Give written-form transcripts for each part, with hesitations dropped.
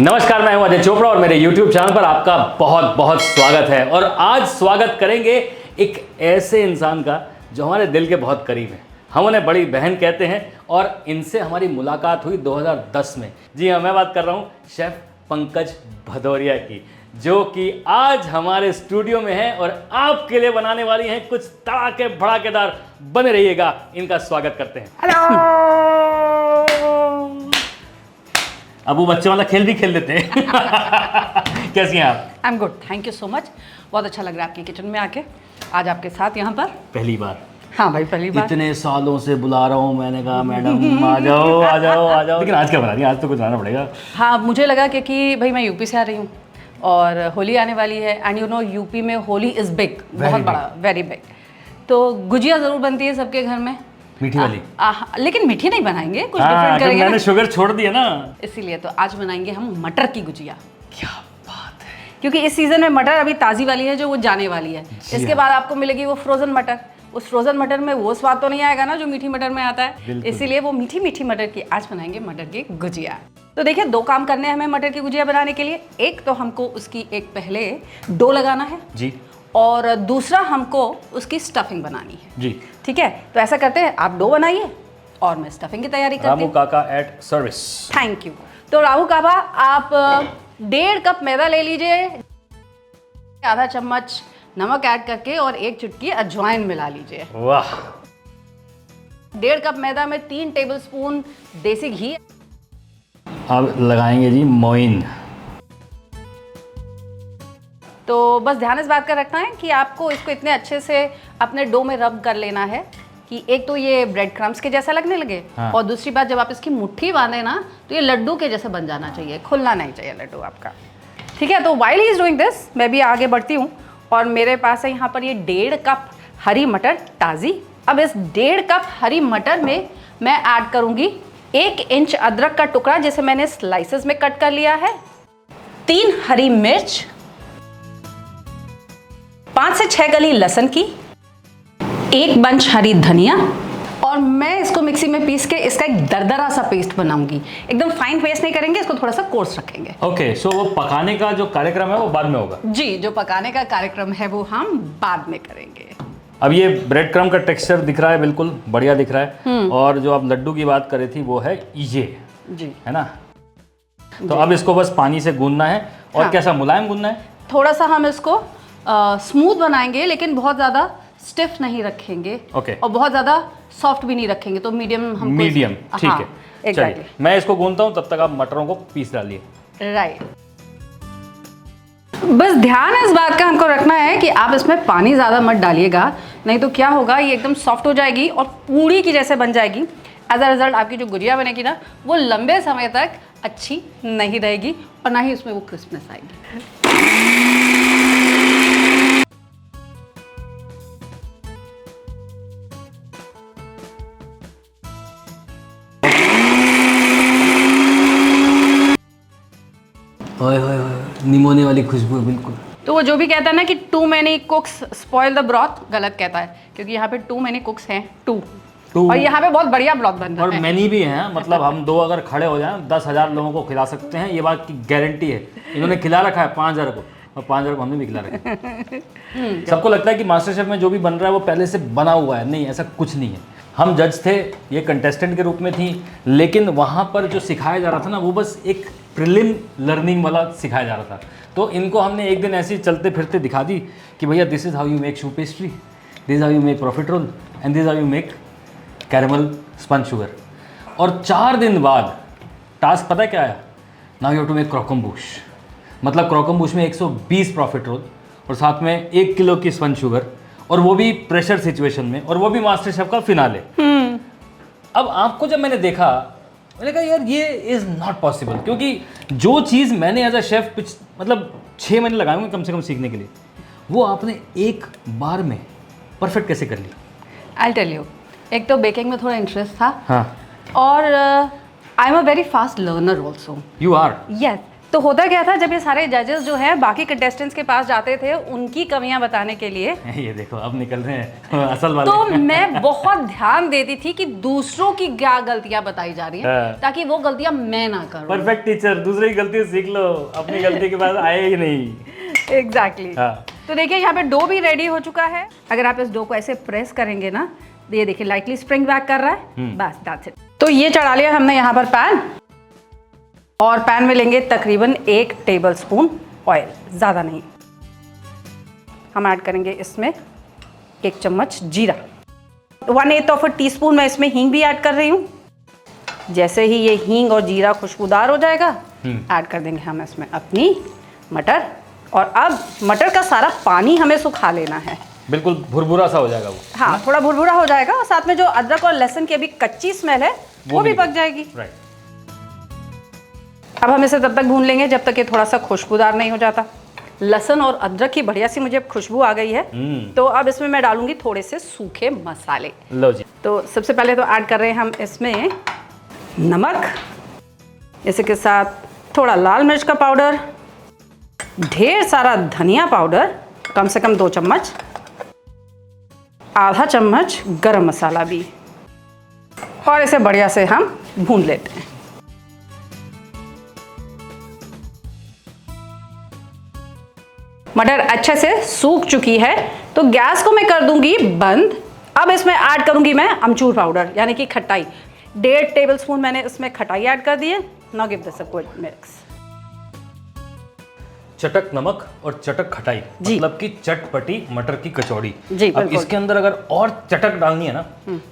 नमस्कार, मैं हूं अजय चोपड़ा और मेरे YouTube चैनल पर आपका बहुत बहुत स्वागत है। और आज स्वागत करेंगे एक ऐसे इंसान का जो हमारे दिल के बहुत करीब है। हम उन्हें बड़ी बहन कहते हैं और इनसे हमारी मुलाकात हुई 2010 में। जी हाँ, मैं बात कर रहा हूँ शेफ़ पंकज भदौरिया की, जो कि आज हमारे स्टूडियो में है और आपके लिए बनाने वाली हैं कुछ तड़ाके भड़ाकेदार। बने रहिएगा, इनका स्वागत करते हैं। हेलो। अब वो बच्चे वाला खेल भी खेल लेते हैं। कैसी हैं आप? I am good, thank you so much. बहुत अच्छा लग रहा है आपके किचन में आके आज आपके साथ यहाँ पर। पहली बार? हाँ भाई, पहली बार। इतने सालों से बुला रहा हूँ, मैंने कहा मैडम आ जाओ आ जाओ आ जाओ, लेकिन आज क्या बना रही? आज तो कुछ बनाना पड़ेगा। हाँ, मुझे लगा क्योंकि भाई मैं यूपी से आ रही हूँ और होली आने वाली है एंड यू नो यूपी में होली इज़ बिग, बहुत बड़ा, वेरी बिग। तो गुजिया ज़रूर बनती है सबके घर में, मीठी वाली। लेकिन मीठी नहीं बनाएंगे, कुछ डिफरेंट करेंगे। मैंने शुगर छोड़ दिया ना, इसीलिए तो आज बनाएंगे हम मटर की गुजिया। क्या बात है! क्योंकि इस सीज़न में मटर अभी ताज़ी वाली है जो वो जाने वाली है। इसके बाद आपको मिलेगी वो फ्रोज़न मटर। उस फ्रोज़न मटर में वो स्वाद तो नहीं आएगा ना जो मीठी मटर में आता है, इसीलिए वो मीठी मीठी मटर की आज बनाएंगे मटर की गुजिया। तो देखिए, दो काम करने हैं हमें मटर की गुजिया बनाने के लिए। एक तो हमको उसकी एक पहले डो लगाना है जी, और दूसरा हमको उसकी स्टफिंग बनानी है जी। ठीक है, तो ऐसा करते हैं, आप डो बनाइए और मैं स्टफिंग की तैयारी करती रामू हूँ। काका एट सर्विस। Thank you. तो राहू काबा, आप 1.5 कप मैदा ले लीजिए, आधा चम्मच नमक ऐड करके और 1 चुटकी अजवाइन मिला लीजिए। वाह! 1.5 कप मैदा में 3 टेबलस्पून देसी घी। अब लगाएंगे जी मोइन। तो बस ध्यान इस बात का रखना है कि आपको इसको इतने अच्छे से अपने डो में रब कर लेना है कि एक तो ये ब्रेड क्रम्स के जैसा लगने लगे। हाँ। और दूसरी बात, जब आप इसकी मुट्ठी बांधे ना तो ये लड्डू के जैसे बन जाना चाहिए, खुलना नहीं चाहिए लड्डू आपका। ठीक है, तो while he is doing this मैं भी आगे बढ़ती हूँ और मेरे पास है यहाँ पर ये 1.5 कप हरी मटर ताज़ी। अब इस 1.5 कप हरी मटर में मैं ऐड करूँगी 1 इंच अदरक का टुकड़ा जिसे मैंने स्लाइसेस में कट कर लिया है, 3 हरी मिर्च, 5 से 6 कली लहसुन की, 1 बंच हरी धनिया, और मैं इसको मिक्सी में पीस के इसका एक दरदरा सा पेस्ट बनाऊंगी। एकदम फाइन पेस्ट नहीं करेंगे, इसको थोड़ा सा कोर्स रखेंगे। ओके, सो वो पकाने का जो कार्यक्रम है वो बाद में होगा? जी, जो पकाने का कार्यक्रम है वो हम बाद में करेंगे। अब ये ब्रेड क्रम्ब का टेक्सचर दिख रहा है, बिल्कुल बढ़िया दिख रहा है। और जो आप लड्डू की बात कर रही थी वो है ये, जी, है ना? तो अब इसको बस पानी से गूंदना है। और हाँ। कैसा, मुलायम गूंदना है? थोड़ा सा हम इसको स्मूथ बनाएंगे, लेकिन बहुत ज़्यादा स्टिफ नहीं रखेंगे। ओके। और बहुत ज़्यादा सॉफ्ट भी नहीं रखेंगे, तो मीडियम हमको मीडियम, ठीक है। एग्जैक्टली। चलिए, मैं इसको गूंदता हूँ, तब तक आप मटरों को पीस डालिए। राइट। बस ध्यान इस बात का हमको रखना है कि आप इसमें पानी ज़्यादा मत डालिएगा, नहीं तो क्या होगा, ये एकदम सॉफ्ट हो जाएगी और पूड़ी की जैसे बन जाएगी। एज अ रिजल्ट आपकी जो गुजिया बनेगी ना वो लंबे समय तक अच्छी नहीं रहेगी और ना ही उसमें वो क्रिस्पनेस आएगी। ओए ओए ओए, निमोने वाली खुशबू है बिल्कुल। तो वो जो भी कहता है ना कि too many cooks spoil the broth, गलत कहता है, क्योंकि यहाँ पे टू मैनी कुक्स हैं, टू, और यहाँ पे बहुत बढ़िया ब्रॉथ बन रहा और है। मैनी भी हैं, मतलब हम दो अगर खड़े हो जाएं 10,000 लोगों को खिला सकते हैं, ये बात की गारंटी है। इन्होंने खिला रखा है 5,000 को और 5,000 को हमने भी खिला रखा है। सबको लगता है कि मास्टर शेफ में जो भी बन रहा है वो पहले से बना हुआ है, नहीं, ऐसा कुछ नहीं है। हम जज थे, ये कंटेस्टेंट के रूप में थी, लेकिन वहाँ पर जो सिखाया जा रहा था ना वो बस एक प्रीलिम लर्निंग वाला सिखाया जा रहा था। तो इनको हमने एक दिन ऐसे ही चलते फिरते दिखा दी कि भैया this is how you make शू pastry, this is how you make profiterole and this how you make caramel sponge sugar. और 4 दिन बाद टास्क पता है क्या आया? Now you have to make croquembouche. मतलब क्रॉकम्बूश में 120 प्रॉफिटरोल और साथ में 1 किलो की स्पंज शुगर, और वो भी प्रेशर सिचुएशन में, और वो भी मास्टर शेफ का फिनाले। अब आपको जब मैंने देखा, मैंने कहा यार ये इज़ नॉट पॉसिबल, क्योंकि जो चीज़ मैंने एज अ शेफ मतलब 6 महीने लगाए होंगे कम से कम सीखने के लिए, वो आपने एक बार में परफेक्ट कैसे कर ली? आई टेल यू, एक तो बेकिंग में थोड़ा इंटरेस्ट था। हाँ। और I am a very fast learner also. You are? Yes, तो होता क्या था, जब ये सारे जजेस जो हैं बाकी कंटेस्टेंट्स के पास जाते थे उनकी कमियां बताने के लिए, ये देखो अब निकल रहे हैं असल वाले। तो मैं बहुत ध्यान देती थी कि दूसरों की क्या गलतियां बताई जा रही हैं, ताकि वो गलतियां मैं ना करूं। परफेक्ट टीचर, दूसरे की गलती सीख लो, अपनी गलती के बाद आए ही नहीं। एग्जैक्टली। तो देखिए यहाँ पे डो भी रेडी हो चुका है। अगर आप इस डो को ऐसे प्रेस करेंगे ना, तो ये देखिए लाइटली स्प्रिंग बैक कर रहा है। बस दैट्स इट। तो ये चढ़ा लिया हमने यहाँ पर पैन, और पैन में लेंगे तकरीबन 1 टेबलस्पून ऑयल, ज़्यादा नहीं। हम ऐड करेंगे इसमें 1 चम्मच जीरा, 1/8 टीस्पून मैं इसमें हींग भी ऐड कर रही हूँ। जैसे ही ये हींग और जीरा खुशबूदार हो जाएगा, ऐड कर देंगे हम इसमें अपनी मटर। और अब मटर का सारा पानी हमें सुखा लेना है, बिल्कुल भुरभुरा सा हो जाएगा वो। हाँ, थोड़ा भुरभुरा हो जाएगा, और साथ में जो अदरक और लहसुन की अभी कच्ची स्मेल है वो भी पक जाएगी। राइट। अब हम इसे तब तक भून लेंगे जब तक ये थोड़ा सा खुशबूदार नहीं हो जाता। लहसुन और अदरक की बढ़िया सी मुझे खुशबू आ गई है। तो अब इसमें मैं डालूंगी थोड़े से सूखे मसाले। लो जी। तो सबसे पहले तो ऐड कर रहे हैं हम इसमें नमक, इसी के साथ थोड़ा लाल मिर्च का पाउडर, ढेर सारा धनिया पाउडर, कम से कम 2 चम्मच, आधा चम्मच गरम मसाला भी, और इसे बढ़िया से हम भून लेते हैं। मटर अच्छे से सूख चुकी है, तो गैस को मैं कर दूंगी बंद। अब इसमें ऐड करूंगी मैं अमचूर पाउडर, यानी कि खटाई। 1.5 टेबलस्पून मैंने इसमें खटाई ऐड कर दी है। Now give this a good mix. चटक नमक और चटक खटाई, मतलब कि चटपटी मटर की कचौड़ी जी। अब इसके अंदर अगर और चटक डालनी है ना,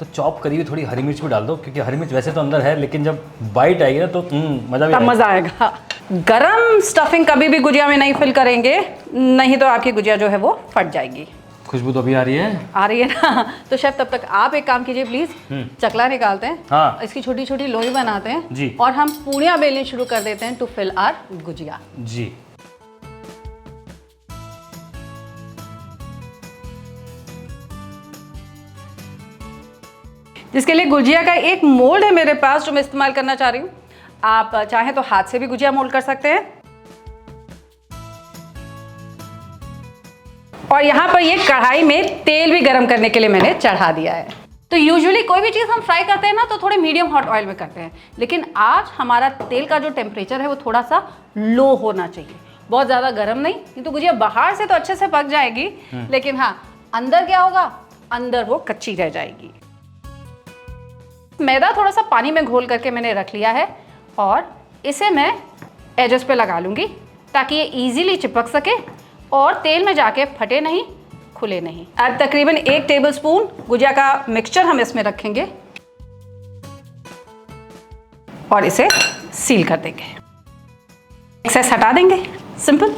तो चॉप करी हुई थोड़ी हरी मिर्च भी डाल दो, क्योंकि हरी मिर्च वैसे तो अंदर है, लेकिन जब बाइट आएगी ना तो मजा भी मजा आएगा। गरम स्टफिंग कभी भी गुजिया में नहीं फिल करेंगे, नहीं तो आपकी गुजिया जो है वो फट जाएगी। खुशबू तो अभी आ रही है ना। तो शेफ तब तक आप एक काम कीजिए प्लीज, चकला निकालते हैं। हाँ। इसकी छोटी छोटी लोई बनाते हैं जी। और हम पूड़ियाँ बेलनी शुरू कर देते हैं टू फिल आवर गुजिया। जी। जिसके लिए गुजिया का एक मोल्ड है मेरे पास, जो मैं इस्तेमाल करना चाह रही हूँ। आप चाहें तो हाथ से भी गुजिया मोल्ड कर सकते हैं। और यहाँ पर ये कढ़ाई में तेल भी गर्म करने के लिए मैंने चढ़ा दिया है। तो यूजुअली कोई भी चीज़ हम फ्राई करते हैं ना, तो थोड़े मीडियम हॉट ऑयल में करते हैं, लेकिन आज हमारा तेल का जो टेम्परेचर है वो थोड़ा सा लो होना चाहिए, बहुत ज़्यादा गर्म नहीं। तो गुजिया बाहर से तो अच्छे से पक जाएगी, लेकिन हाँ, अंदर क्या होगा, अंदर वो कच्ची रह जाएगी। मैदा थोड़ा सा पानी में घोल करके मैंने रख लिया है, और इसे मैं एजेस पे लगा लूँगी ताकि ये इजीली चिपक सके और तेल में जाके फटे नहीं, खुले नहीं। अब तकरीबन 1 टेबलस्पून गुजिया का मिक्सचर हम इसमें रखेंगे और इसे सील कर देंगे। एक्सेस हटा देंगे, सिंपल।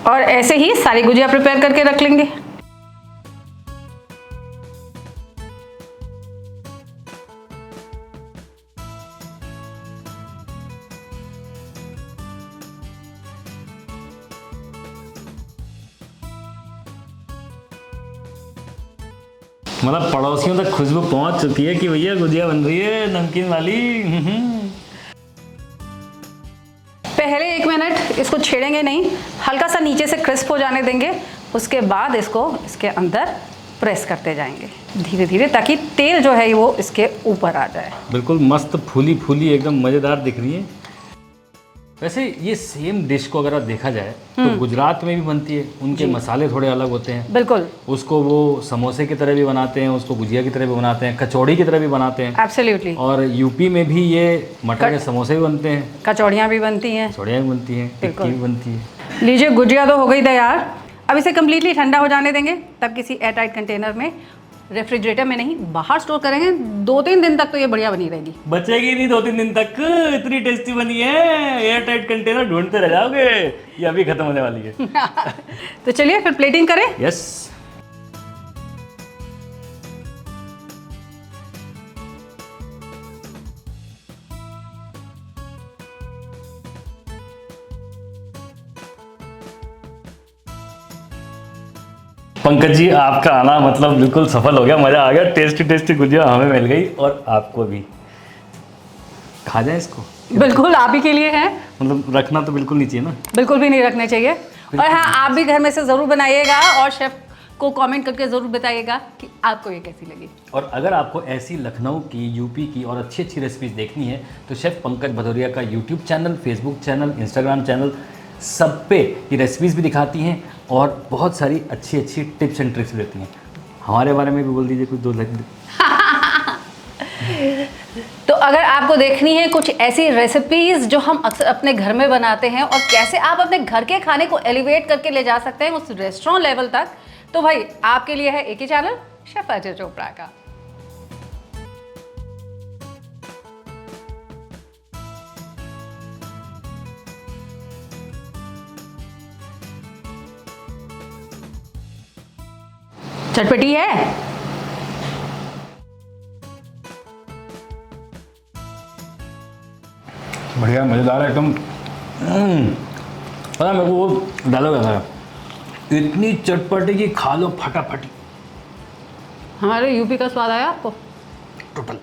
और ऐसे ही सारी गुजिया प्रिपेयर करके रख लेंगे। मतलब पड़ोसियों तक खुशबू पहुंच चुकी है कि भैया गुजिया बन रही है नमकीन वाली। पहले 1 मिनट इसको छेड़ेंगे नहीं, हल्का सा नीचे से क्रिस्प हो जाने देंगे। उसके बाद इसको इसके अंदर प्रेस करते जाएंगे धीरे धीरे, ताकि तेल जो है वो इसके ऊपर आ जाए। बिल्कुल मस्त फूली फूली एकदम मज़ेदार दिख रही है। वैसे ये सेम डिश को अगर देखा जाए तो गुजरात में भी बनती है, उनके मसाले थोड़े अलग होते हैं। बिल्कुल। उसको वो समोसे की तरह भी बनाते हैं, उसको गुजिया की तरह भी बनाते हैं, कचौड़ी की तरह भी बनाते हैं। एब्सोल्युटली। और यूपी में भी ये मटर के समोसे भी बनते हैं, कचौड़ियाँ भी बनती हैं, कचौड़ियाँ भी बनती हैं, टिक्की भी बनती है। लीजिए, गुजिया तो हो गई तैयार। अब इसे कम्प्लीटली ठंडा हो जाने देंगे, तब किसी एयर टाइट कंटेनर में, रेफ्रिजरेटर में नहीं, बाहर स्टोर करेंगे। 2-3 दिन तक तो ये बढ़िया बनी रहेगी। बचेगी नहीं 2-3 दिन तक, इतनी टेस्टी बनी है। एयर टाइट कंटेनर ढूंढते रह जाओगे, ये अभी खत्म होने वाली है। तो चलिए फिर प्लेटिंग करें। यस। पंकज जी, आपका आना मतलब बिल्कुल सफल हो गया, मज़ा आ गया। टेस्टी टेस्टी गुजिया हमें मिल गई और आपको भी। खा जाए इसको? बिल्कुल आप ही के लिए है, मतलब रखना तो बिल्कुल नहीं चाहिए ना? बिल्कुल भी नहीं रखने चाहिए। और हाँ, आप भी घर में से ज़रूर बनाइएगा और शेफ़ को कमेंट करके ज़रूर बताइएगा कि आपको ये कैसी लगी। और अगर आपको ऐसी लखनऊ की, यूपी की और अच्छी अच्छी रेसिपीज़ देखनी है तो शेफ़ पंकज भदौरिया का YouTube channel, Facebook channel, Instagram channel, सब पे ये रेसिपीज़ भी दिखाती हैं और बहुत सारी अच्छी अच्छी टिप्स एंड ट्रिक्स भी देती हैं। हमारे बारे में भी बोल दीजिए कुछ, 2 लाइन। तो अगर आपको देखनी है कुछ ऐसी रेसिपीज़ जो हम अक्सर अपने घर में बनाते हैं और कैसे आप अपने घर के खाने को एलिवेट करके ले जा सकते हैं उस रेस्टोरेंट लेवल तक, तो भाई आपके लिए है एक ही चैनल, शेफ अजय चोपड़ा का। चटपटी है? बढ़िया, मज़ेदार है एकदम। पता है मेरे को वो डायलॉग आता है, इतनी चटपटी कि खा लो फटाफट। हमारे यूपी का स्वाद आया आपको? टोटल